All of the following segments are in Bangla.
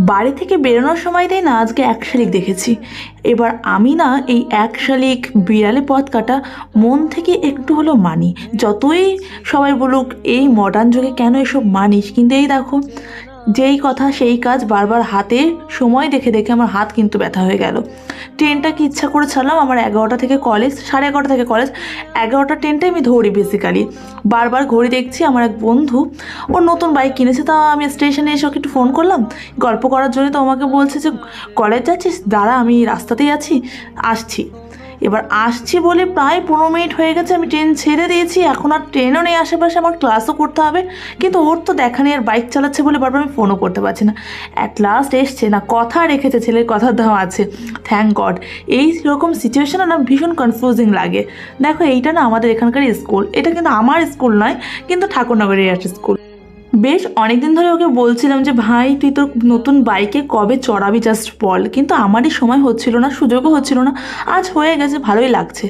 বাড়ি থেকে বেরোনোর সময়টাই না আজকে এক শালিক দেখেছি। এবার আমি না এই এক শালিক বিড়ালে পথ কাটা মন থেকে একটু হলেও মানি। যতই সবাই বলুক এই মডার্ন যুগে কেন এসব মানিস, কিন্তু এই দেখো যেই কথা সেই কাজ, বারবার হাতে সময় দেখে দেখে আমার হাত কিন্তু ব্যথা হয়ে গেল। ট্রেনটা কি ইচ্ছা করে ছাড়লাম, আমার 11টা থেকে কলেজ, 11:30 থেকে কলেজ, 11টা ট্রেনটাই আমি ধরি বেসিক্যালি। বারবার ঘড়ি দেখছি। আমার এক বন্ধু ওর নতুন বাইক কিনেছে, তা আমি স্টেশনে এসে ওকে একটু ফোন করলাম গল্প করার জন্য। তো আমাকে বলছে যে কলেজ যাচ্ছিস, দাঁড়া আমি রাস্তাতেই আছি, আসছি। এবার আসছি বলে প্রায় 15 মিনিট হয়ে গেছে, আমি ট্রেন ছেড়ে দিয়েছি, এখন আর ট্রেনও নেই আশেপাশে, আমার ক্লাসও করতে হবে। কিন্তু ওর তো দেখা নেই, আর বাইক চালাচ্ছে বলে বারবার আমি ফোনও করতে পারছি না। অ্যাট লাস্ট এসছে, না কথা রেখেছে, ছেলের কথার দাম আছে, থ্যাংক গড। এই রকম সিচুয়েশনে না ভীষণ কনফিউজিং লাগে। দেখো এইটা না আমাদের এখানকার স্কুল, এটা কিন্তু আমার স্কুল নয়, কিন্তু ঠাকুরনগরের একটা স্কুল। বেশ অনেকদিন ধরে ওকে বলছিলাম যে ভাই তুই তোর নতুন বাইকে কবে চড়াবি জাস্ট বল, কিন্তু আমারই সময় হচ্ছিল না, সুযোগও হচ্ছিল না। আজ হয়ে গেছে, ভালোই লাগছে।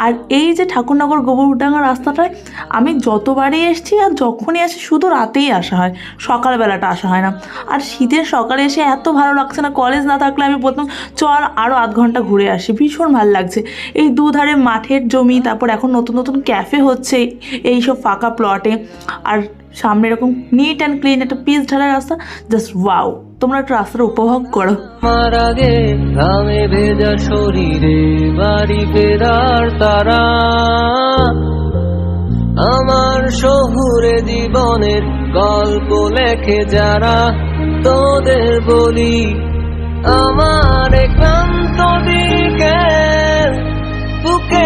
আর এই যে ঠাকুরনগর গোবরডাঙ্গা রাস্তাটায় আমি যতবারই এসেছি আর যখনই আসি শুধু রাতেই আসা হয়, সকালবেলাটা আসা হয় না। আর শীতের সকালে এসে এত ভালো লাগছে না, কলেজ না থাকলে আমি বলতাম চল আরও আধ ঘন্টা ঘুরে আসি, ভীষণ ভালো লাগছে। এই দুধারে মাঠের জমি, তারপর এখন নতুন নতুন ক্যাফে হচ্ছে এইসব ফাঁকা প্লটে, আর সামনে এরকম নিট অ্যান্ড ক্লিন একটা পিচ ঢালা রাস্তা, জাস্ট ওয়াও। তোমরা একটা রাস্তাটা উপভোগ করো। আমার আগে ঘামে ভেজা শরীরে বাড়ি ফেরার তারা, আমার শহুরে জীবনের গল্প লেখে যারা, তোদের বলি আমার ক্লান্ত দিকে বুকে।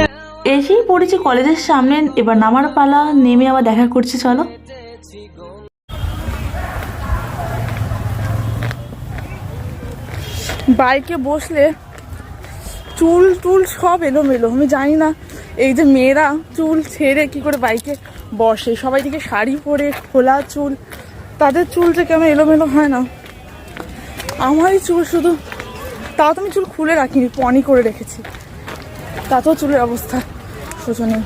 এসেই পড়েছি কলেজের সামনে, এবার নামার পালা, নেমে আবার দেখা করছি, চলো। বাইকে বসলে চুল টুল সব এলোমেলো, আমি জানি না এই যে মেয়েরা চুল ছেড়ে কি করে বাইকে বসে, সবাই দিকে শাড়ি পরে খোলা চুল, তাদের চুল যে কেমন এলোমেলো হয় না, আমারই চুল শুধু, তাও তো আমি চুল খুলে রাখিনি, পনি করে রেখেছি, তাতেও চুলের অবস্থা শোচনীয়।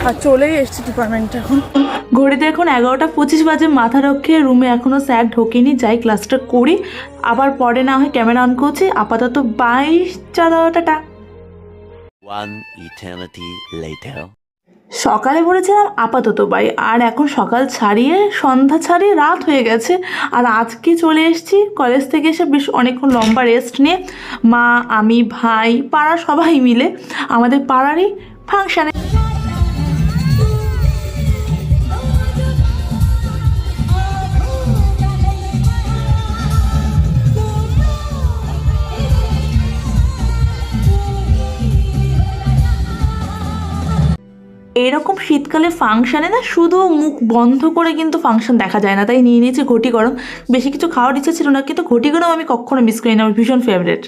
আর চলেই এসছি ডিপার্টমেন্টে। এখন ঘড়িতে এখন 11:25 বাজে, মাথা রক্ষে রুমে এখনও স্যার ঢোকেনি, যাই ক্লাসটা করি, আবার পরে না হয় ক্যামেরা অন করছি। আপাতত বাই, চলো টাটা। One eternity later. সকালে বলেছিলাম আপাতত বাই, আর এখন সকাল ছাড়িয়ে সন্ধ্যা ছাড়িয়ে রাত হয়ে গেছে। আর আজকে চলে এসেছি কলেজ থেকে এসে বেশ অনেকক্ষণ লম্বা রেস্ট নিয়ে, মা আমি ভাই পাড়া সবাই মিলে আমাদের পাড়ারই ফাংশানে। এরকম শীতকালে ফাংশানে না শুধু মুখ বন্ধ করে কিন্তু ফাংশন দেখা যায় না, তাই নিয়ে নিয়েছি ঘটি গরম। বেশি কিছু খাওয়ার ইচ্ছা ছিল না, কিন্তু ঘটি গরম আমি কখনো মিস করি না, আমার ভীষণ ফেভারিট।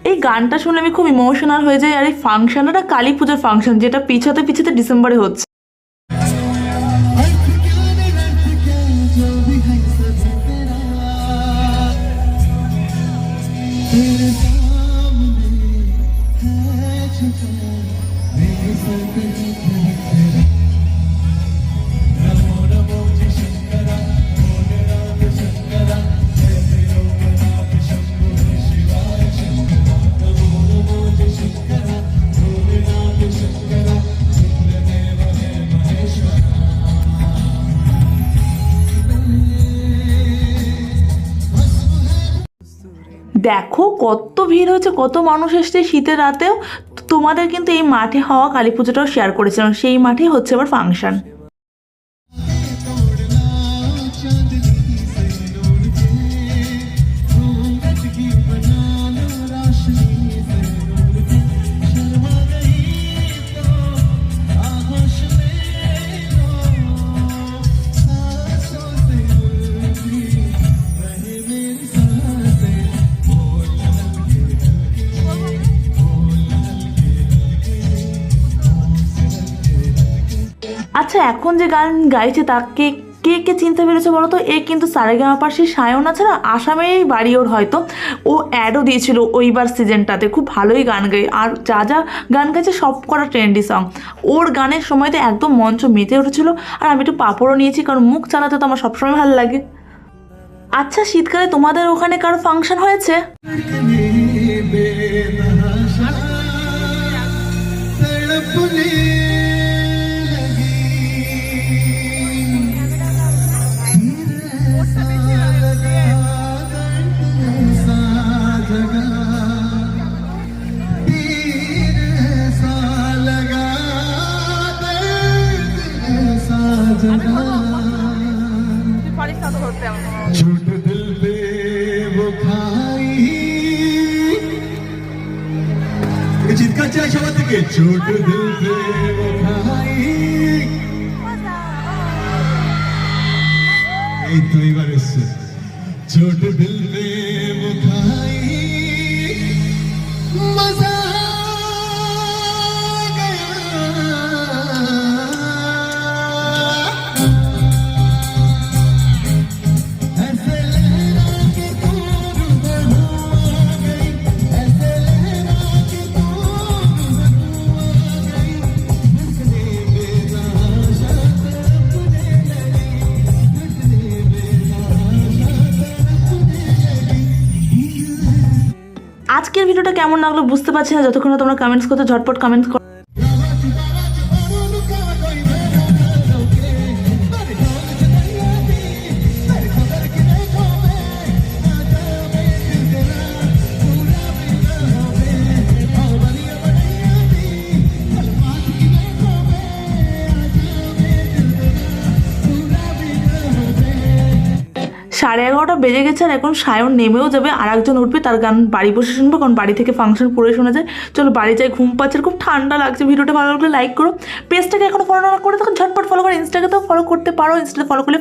এই গানটা শুনলে আমি খুব ইমোশনাল হয়ে যাই। আর এই ফাংশনটা কালী পুজোর ফাংশন, যেটা পিছাতে পিছাতে ডিসেম্বরে হচ্ছে। দেখো কত ভিড় হয়েছে, কত মানুষ এসছে শীতের রাতেও। তোমাদের কিন্তু এই মাঠে হওয়া কালী পুজোটাও শেয়ার করেছিলাম, সেই মাঠেই হচ্ছে আবার ফাংশন। আচ্ছা, এখন যে গান গাইছে তাকে কে কে চিনতে পেরেছে বলো তো? এ কিন্তু সারেগামাপার সেই সায়ন আছে না, আসামেই বাড়ি ওর হয়তো। ও অ্যাডও দিয়েছিল ওইবার সিজনটাতে, খুব ভালোই গান গায়, আর যা যা গান গাইছে সব করা ট্রেন্ডি সং। ওর গানের সময়তে একদম মঞ্চ মেতে উঠেছিল। আর আমি একটু পাঁপড়ও নিয়েছি, কারণ মুখ চালাতে তো আমার সবসময় ভালো লাগে। আচ্ছা, শীতকালে তোমাদের ওখানে কারো ফাংশন হয়েছে? छोट दिल पे वो खाई চিৎকার চাই সবার থেকে ছোট দিল पे वो खाई এই তো এবার এসছে ছোট দিল पे वो खाई मजा আজকের ভিডিওটা কেমন লাগলো বুঝতে পারছি না, যতক্ষণ না তোমরা কমেন্টস করতে, ঝটপট কমেন্টস করো। সাড়ে 11টা বেজে গেছে, আর এখন সায়ন নেমেও যাবে, আর একজন উঠবে, তার গান বাড়ি বসে শুনবো, কারণ বাড়ি থেকে ফাংশন পুরো শোনা যায়। চলো বাড়ি যাই, ঘুম পাচ্ছে, খুব ঠান্ডা লাগছে। ভিডিওটা ভালো লাগলে লাইক করো, পেজটাকে এখনো ফলো না করে তখন ঝটপট ফলো করো, ইনস্টাগ্রামেও ফলো করতে পারো, ইনস্টাতে ফলো করলে